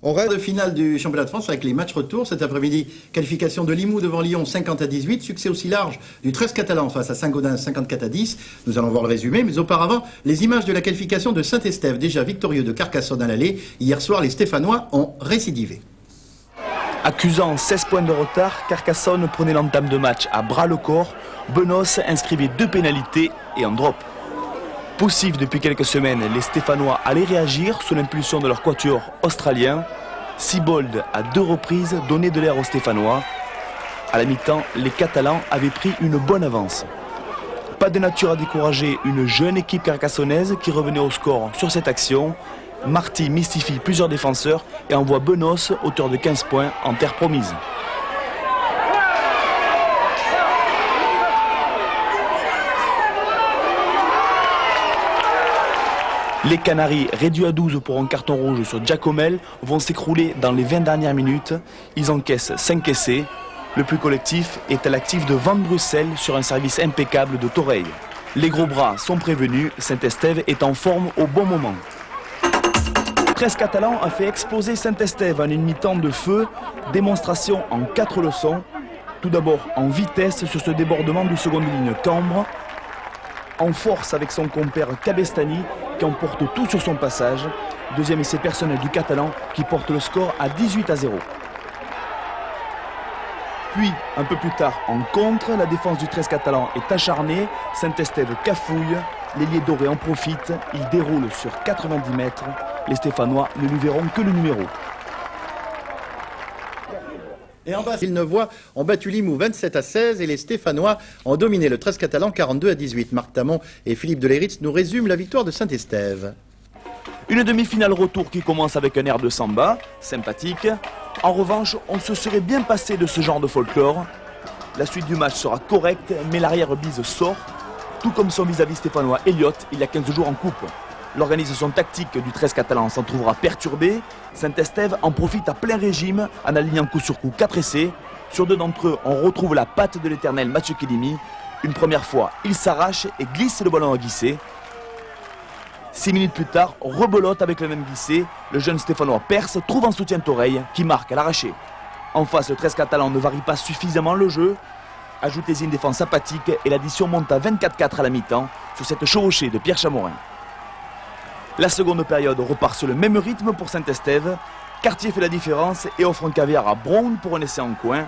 On reste de finale du championnat de France avec les matchs retour. Cet après-midi, qualification de Limoux devant Lyon 50-18. Succès aussi large du 13 catalan face à Saint-Gaudens 54-10. Nous allons voir le résumé. Mais auparavant, les images de la qualification de Saint-Estève, déjà victorieux de Carcassonne à l'aller. Hier soir, les Stéphanois ont récidivé. Accusant 16 points de retard, Carcassonne prenait l'entame de match à bras-le-corps. Benos inscrivait 2 pénalités et un drop. Poussif depuis quelques semaines, les Stéphanois allaient réagir sous l'impulsion de leur quatuor australien. Sibold a 2 reprises donné de l'air aux Stéphanois. À la mi-temps, les Catalans avaient pris une bonne avance. Pas de nature à décourager une jeune équipe carcassonnaise qui revenait au score sur cette action. Marty mystifie plusieurs défenseurs et envoie Benos, auteur de 15 points, en terre promise. Les Canaries, réduits à 12 pour un carton rouge sur Giacomel, vont s'écrouler dans les 20 dernières minutes. Ils encaissent 5 essais. Le plus collectif est à l'actif de Van Brussel sur un service impeccable de Toreil. Les gros bras sont prévenus, Saint-Estève est en forme au bon moment. 13 catalans a fait exploser Saint-Estève en une mi-temps de feu. Démonstration en 4 leçons. Tout d'abord en vitesse sur ce débordement du seconde ligne Cambre. En force avec son compère Cabestany qui emporte tout sur son passage. Deuxième essai personnel du Catalan qui porte le score à 18-0. Puis, un peu plus tard, en contre, la défense du 13 catalan est acharnée. Saint-Estève cafouille, l'ailier doré en profite. Il déroule sur 90 mètres. Les Stéphanois ne lui verront que le numéro. Et en bas, Villeneuvois ont battu Limoux 27-16 et les Stéphanois ont dominé le 13 catalan 42-18. Marc Tamon et Philippe Deléritz nous résument la victoire de Saint-Estève. Une demi-finale retour qui commence avec un air de samba, sympathique. En revanche, on se serait bien passé de ce genre de folklore. La suite du match sera correcte, mais l'arrière-bise sort, tout comme son vis-à-vis stéphanois Elliott il y a 15 jours en coupe. L'organisation tactique du 13 catalan s'en trouvera perturbée. Saint-Estève en profite à plein régime en alignant coup sur coup 4 essais. Sur 2 d'entre eux, on retrouve la patte de l'éternel Mathieu Kédimi. Une première fois, il s'arrache et glisse le ballon à Guisset. 6 minutes plus tard, rebelote avec le même Guisset. Le jeune Stéphanois perce, trouve un soutien d'oreille qui marque à l'arraché. En face, le 13 catalan ne varie pas suffisamment le jeu. Ajoutez-y une défense apathique et l'addition monte à 24-4 à la mi-temps sur cette chevauchée de Pierre Chamorin. La seconde période repart sur le même rythme pour Saint-Estève. Cartier fait la différence et offre un caviar à Brown pour un essai en coin.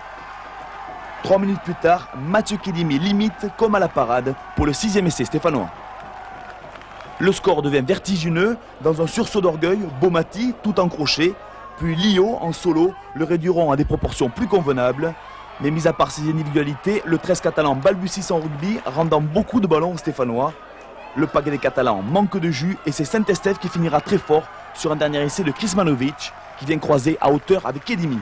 3 minutes plus tard, Mathieu Kédimi limite comme à la parade pour le 6e essai stéphanois. Le score devient vertigineux. Dans un sursaut d'orgueil, Beaumati, tout en crochet, puis Lio en solo, le réduiront à des proportions plus convenables. Mais mis à part ses individualités, le 13 catalan balbutie son rugby, rendant beaucoup de ballons aux Stéphanois. Le paquet des Catalans manque de jus et c'est Saint-Estève qui finira très fort sur un dernier essai de Krismanovic qui vient croiser à hauteur avec Kédimi.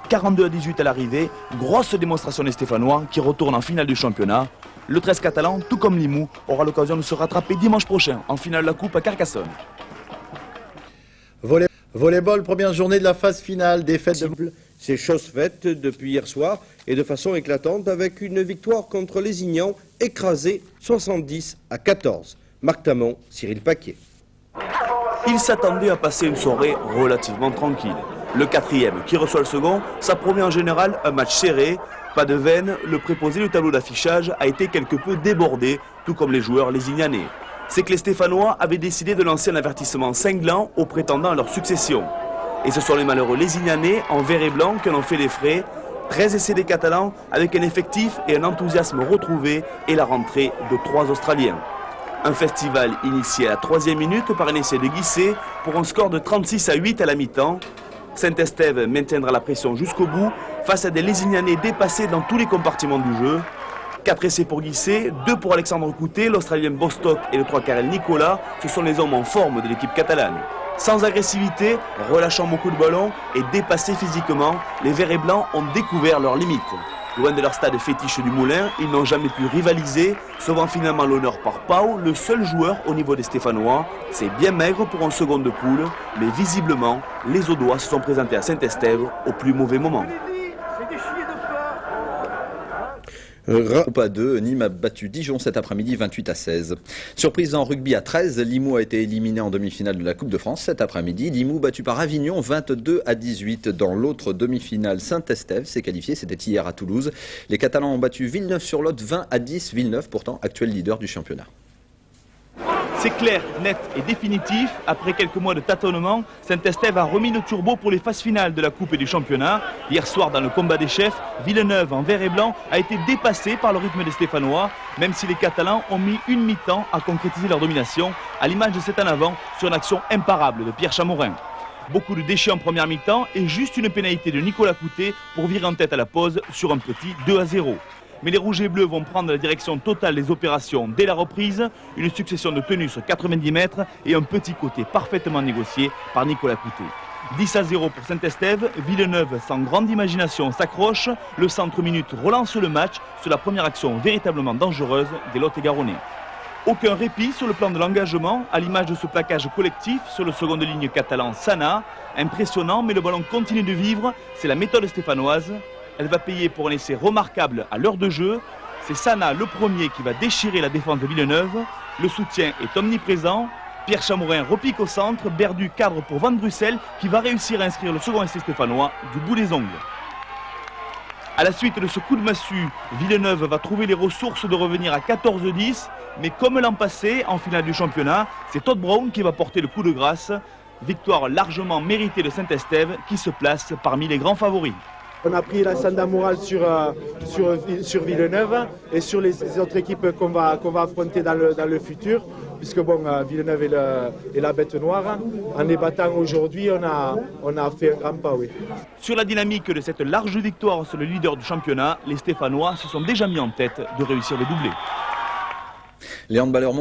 42-18 à l'arrivée, grosse démonstration des Stéphanois qui retournent en finale du championnat. Le 13 catalan, tout comme Limoux, aura l'occasion de se rattraper dimanche prochain en finale de la Coupe à Carcassonne. Volleyball, première journée de la phase finale, défaite de... C'est chose faite depuis hier soir et de façon éclatante avec une victoire contre les Ignans écrasée 70-14. Marc Tamon, Cyril Paquet. Il s'attendait à passer une soirée relativement tranquille. Le quatrième qui reçoit le second, ça promet en général un match serré. Pas de veine, le préposé du tableau d'affichage a été quelque peu débordé, tout comme les joueurs lésignanais. C'est que les Stéphanois avaient décidé de lancer un avertissement cinglant aux prétendants à leur succession. Et ce sont les malheureux lésignanais en vert et blanc qui en ont fait les frais. 13 essais des Catalans avec un effectif et un enthousiasme retrouvé et la rentrée de 3 Australiens. Un festival initié à la 3e minute par un essai de Guisset pour un score de 36-8 à la mi-temps. Saint-Estève maintiendra la pression jusqu'au bout face à des lésignanais dépassés dans tous les compartiments du jeu. 4 essais pour Guisset, 2 pour Alexandre Coutet, l'Australien Bostock et le 3 Karel Nicolas. Ce sont les hommes en forme de l'équipe catalane. Sans agressivité, relâchant beaucoup de ballons et dépassés physiquement, les Verts et Blancs ont découvert leurs limites. Loin de leur stade fétiche du Moulin, ils n'ont jamais pu rivaliser, sauvant finalement l'honneur par Pau, le seul joueur au niveau des Stéphanois. C'est bien maigre pour un second de poule, mais visiblement, les Audois se sont présentés à Saint-Estève au plus mauvais moment. Groupe A2, Nîmes a battu Dijon cet après-midi 28-16. Surprise en rugby à 13, Limoux a été éliminé en demi-finale de la Coupe de France cet après-midi. Limoux battu par Avignon 22-18 dans l'autre demi-finale. Saint-Estève s'est qualifié, c'était hier à Toulouse. Les Catalans ont battu Villeneuve-sur-Lot 20-10. Villeneuve pourtant actuel leader du championnat. C'est clair, net et définitif. Après quelques mois de tâtonnement, Saint-Estève a remis le turbo pour les phases finales de la Coupe et du championnat. Hier soir, dans le combat des chefs, Villeneuve en vert et blanc a été dépassé par le rythme des Stéphanois, même si les Catalans ont mis une mi-temps à concrétiser leur domination, à l'image de cet en avant sur une action imparable de Pierre Chamorin. Beaucoup de déchets en première mi-temps et juste une pénalité de Nicolas Coutet pour virer en tête à la pause sur un petit 2-0. Mais les Rouges et Bleus vont prendre la direction totale des opérations dès la reprise. Une succession de tenues sur 90 mètres et un petit côté parfaitement négocié par Nicolas Coutet. 10-0 pour Saint-Estève. Villeneuve, sans grande imagination, s'accroche. Le centre minute relance le match sur la première action véritablement dangereuse des Lot-et-Garonnais. Aucun répit sur le plan de l'engagement, à l'image de ce plaquage collectif sur le second de ligne catalan Sana. Impressionnant, mais le ballon continue de vivre. C'est la méthode stéphanoise. Elle va payer pour un essai remarquable à l'heure de jeu. C'est Sana le premier qui va déchirer la défense de Villeneuve. Le soutien est omniprésent. Pierre Chamorin repique au centre. Berdu cadre pour Van Brussel qui va réussir à inscrire le second essai stéphanois du bout des ongles. À la suite de ce coup de massue, Villeneuve va trouver les ressources de revenir à 14-10. Mais comme l'an passé, en finale du championnat, c'est Todd Brown qui va porter le coup de grâce. Victoire largement méritée de Saint-Estève qui se place parmi les grands favoris. On a pris l'ascendant moral sur Villeneuve et sur les autres équipes qu'on va affronter dans le futur, puisque bon, Villeneuve est la bête noire. En les battant aujourd'hui, on a fait un grand pas, oui. Sur la dynamique de cette large victoire sur le leader du championnat, les Stéphanois se sont déjà mis en tête de réussir les doublés. Les handballeurs